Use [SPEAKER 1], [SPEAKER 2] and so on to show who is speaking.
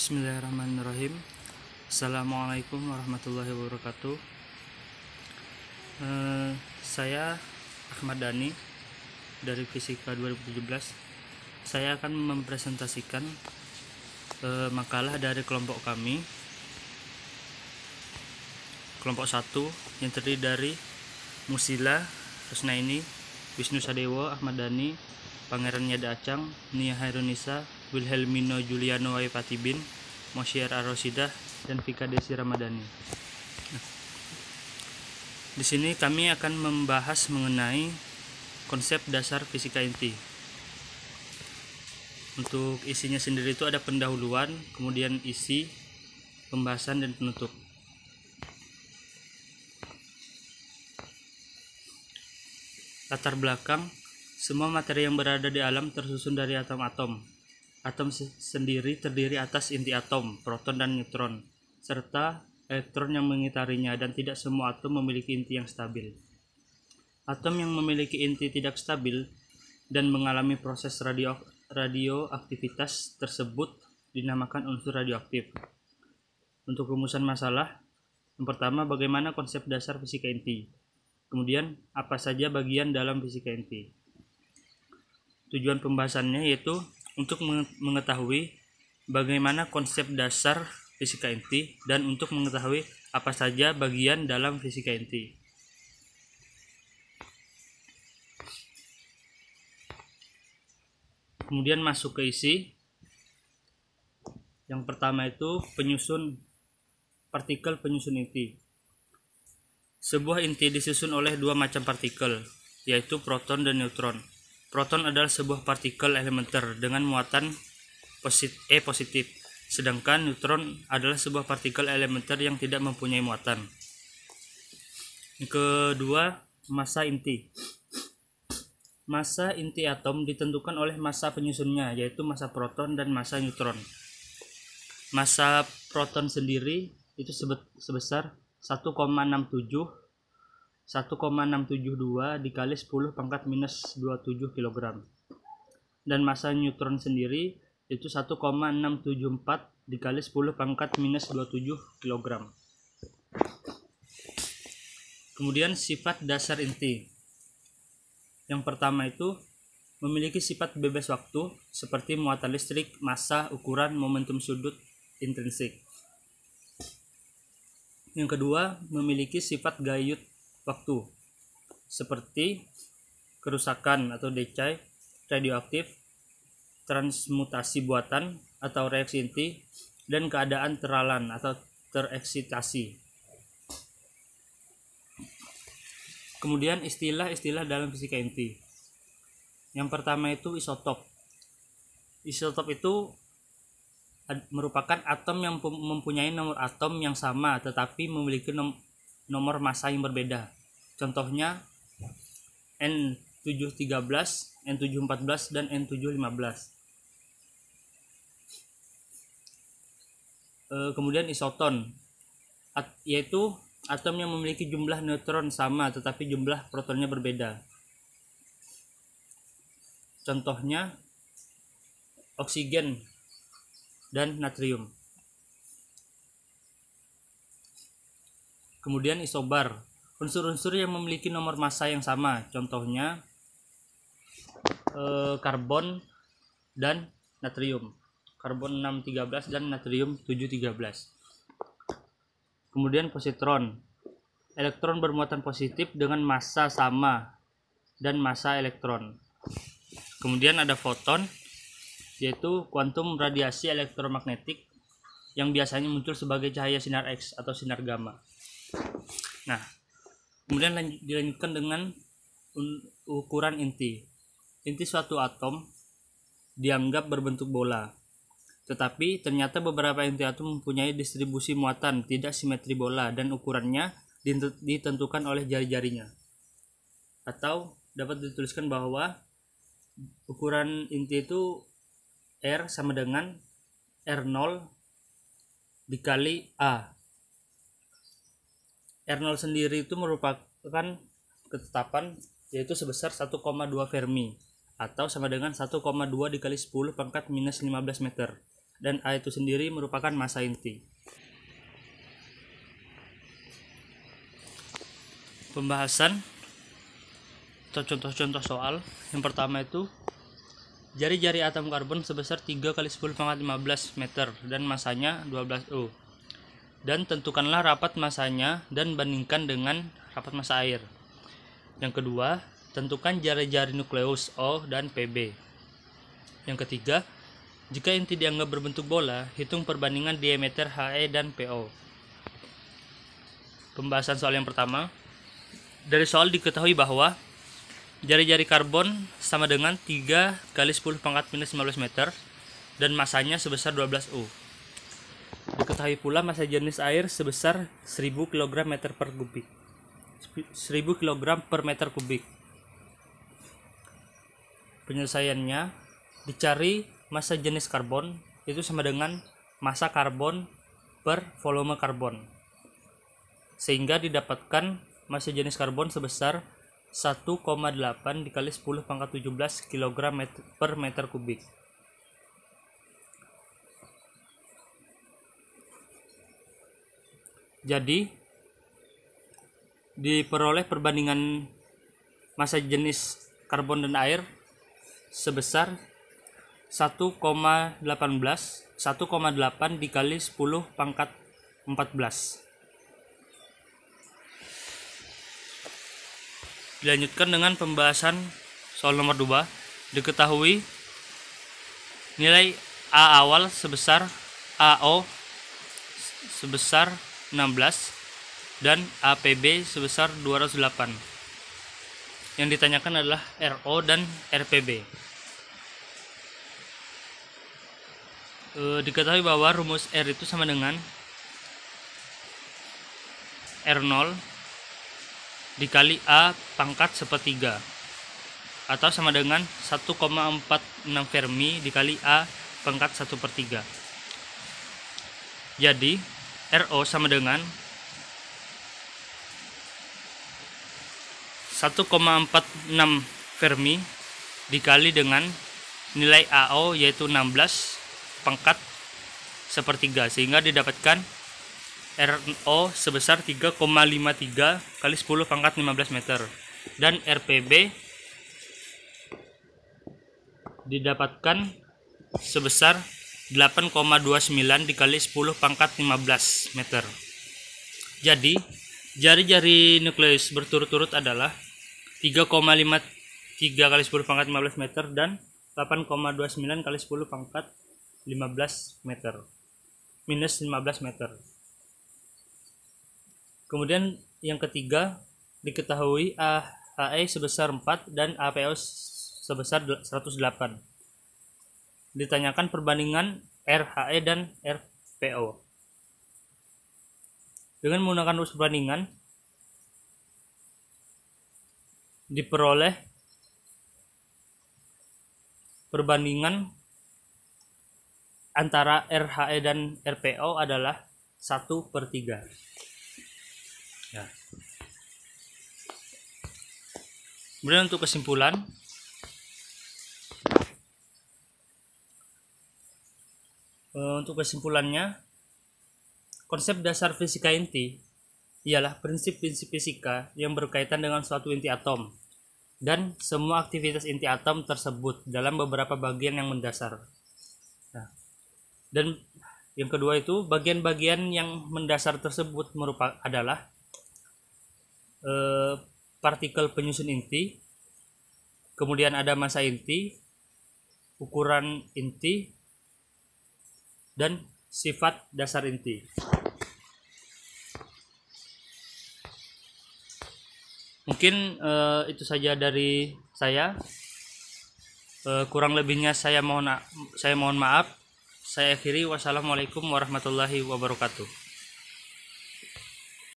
[SPEAKER 1] Bismillahirrahmanirrahim. Assalamualaikum warahmatullahi wabarakatuh. Saya Ahmad Dhani dari Fisika 2017. Saya akan mempresentasikan makalah dari kelompok kami, kelompok 1, yang terdiri dari Musila, Rusnaini, Wisnu Sadewo, Ahmad Dhani, Pangeran Yada Acang, Nia Hairunisa, Wilhelmino Juliano Waipatibin, Mosyiar Ar-Rosidah, dan Vika Desi Ramadhani. Di sini kami akan membahas mengenai konsep dasar fisika inti. Untuk isinya sendiri itu ada pendahuluan, kemudian isi, pembahasan, dan penutup. Latar belakang: semua materi yang berada di alam tersusun dari atom-atom. Atom sendiri terdiri atas inti atom, proton dan neutron, serta elektron yang mengitarinya, dan tidak semua atom memiliki inti yang stabil. Atom yang memiliki inti tidak stabil dan mengalami proses radioaktivitas tersebut dinamakan unsur radioaktif. Untuk rumusan masalah, yang pertama, bagaimana konsep dasar fisika inti. Kemudian, apa saja bagian dalam fisika inti. Tujuan pembahasannya yaitu untuk mengetahui bagaimana konsep dasar fisika inti dan untuk mengetahui apa saja bagian dalam fisika inti. Kemudian masuk ke isi. Yang pertama itu partikel penyusun inti. Sebuah inti disusun oleh dua macam partikel, yaitu proton dan neutron. Proton adalah sebuah partikel elementer dengan muatan positif, sedangkan neutron adalah sebuah partikel elementer yang tidak mempunyai muatan. Yang kedua, massa inti. Massa inti atom ditentukan oleh massa penyusunnya, yaitu massa proton dan massa neutron. Massa proton sendiri itu sebesar 1,672 dikali 10 pangkat minus 27 kg. Dan massa neutron sendiri itu 1,674 dikali 10 pangkat minus 27 kg. Kemudian sifat dasar inti. Yang pertama itu memiliki sifat bebas waktu seperti muatan listrik, massa, ukuran, momentum sudut, intrinsik. Yang kedua, memiliki sifat gayut waktu seperti kerusakan atau decay, radioaktif, transmutasi buatan atau reaksi inti, dan keadaan teralan atau tereksitasi. Kemudian istilah-istilah dalam fisika inti. Yang pertama itu isotop. Isotop itu merupakan atom yang mempunyai nomor atom yang sama tetapi memiliki nomor massa yang berbeda. Contohnya N713, N714, dan N715. Kemudian isoton, yaitu atom yang memiliki jumlah neutron sama tetapi jumlah protonnya berbeda. Contohnya oksigen dan natrium. Kemudian isobar, unsur-unsur yang memiliki nomor massa yang sama, contohnya karbon dan natrium, karbon 613 dan natrium 713. Kemudian positron, elektron bermuatan positif dengan massa sama dan massa elektron. Kemudian ada foton, yaitu kuantum radiasi elektromagnetik yang biasanya muncul sebagai cahaya sinar X atau sinar gamma. Nah, kemudian dilanjutkan dengan ukuran inti. Inti suatu atom dianggap berbentuk bola, tetapi ternyata beberapa inti atom mempunyai distribusi muatan tidak simetri bola dan ukurannya ditentukan oleh jari-jarinya. Atau dapat dituliskan bahwa ukuran inti itu R sama dengan R0 dikali A. R0 sendiri itu merupakan ketetapan, yaitu sebesar 1,2 Fermi atau sama dengan 1,2 dikali 10 pangkat minus 15 meter. dan A itu sendiri merupakan massa inti. Pembahasan atau contoh-contoh soal. Yang pertama itu jari-jari atom karbon sebesar 3 kali 10 pangkat 15 meter dan masanya 12 U. Dan tentukanlah rapat masanya dan bandingkan dengan rapat massa air. Yang kedua, tentukan jari-jari nukleus O dan Pb. Yang ketiga, jika inti dianggap berbentuk bola, hitung perbandingan diameter He dan Po. Pembahasan soal yang pertama. Dari soal diketahui bahwa jari-jari karbon sama dengan 3 kali 10 pangkat minus 15 meter dan masanya sebesar 12 U. Diketahui pula massa jenis air sebesar 1000 kg meter per kubik. 1000 kg per meter kubik. Penyelesaiannya, dicari massa jenis karbon itu sama dengan massa karbon per volume karbon. Sehingga didapatkan massa jenis karbon sebesar 1,8 dikali 10 pangkat 17 kg per meter kubik. Jadi diperoleh perbandingan massa jenis karbon dan air sebesar 1,8 dikali 10 pangkat 14. Dilanjutkan dengan pembahasan soal nomor 2. Diketahui nilai A awal sebesar AO sebesar 16 dan APB sebesar 208. Yang ditanyakan adalah RO dan RPB. Diketahui bahwa rumus R itu sama dengan R0 dikali A pangkat sepertiga atau sama dengan 1,46 Fermi dikali A pangkat 1/3. Jadi RO sama dengan 1,46 Fermi dikali dengan nilai AO yaitu 16 pangkat sepertiga, sehingga didapatkan RO sebesar 3,53 kali 10 pangkat 15 meter dan RPB didapatkan sebesar 8,29 dikali 10 pangkat 15 meter. Jadi jari-jari nukleus berturut-turut adalah 3,53 kali 10 pangkat 15 meter dan 8,29 kali 10 pangkat 15 meter minus 15 meter. Kemudian yang ketiga, diketahui He sebesar 4 dan APO sebesar 108. Ditanyakan perbandingan RHE dan RPO. Dengan menggunakan rumus perbandingan, diperoleh perbandingan antara RHE dan RPO adalah 1/3. Ya. Kemudian untuk kesimpulan, konsep dasar fisika inti ialah prinsip-prinsip fisika yang berkaitan dengan suatu inti atom dan semua aktivitas inti atom tersebut dalam beberapa bagian yang mendasar. Nah, dan yang kedua itu bagian-bagian yang mendasar tersebut adalah partikel penyusun inti, kemudian ada massa inti, ukuran inti, dan sifat dasar inti. Mungkin itu saja dari saya. Kurang lebihnya saya mohon maaf. Saya akhiri. Wassalamualaikum warahmatullahi wabarakatuh.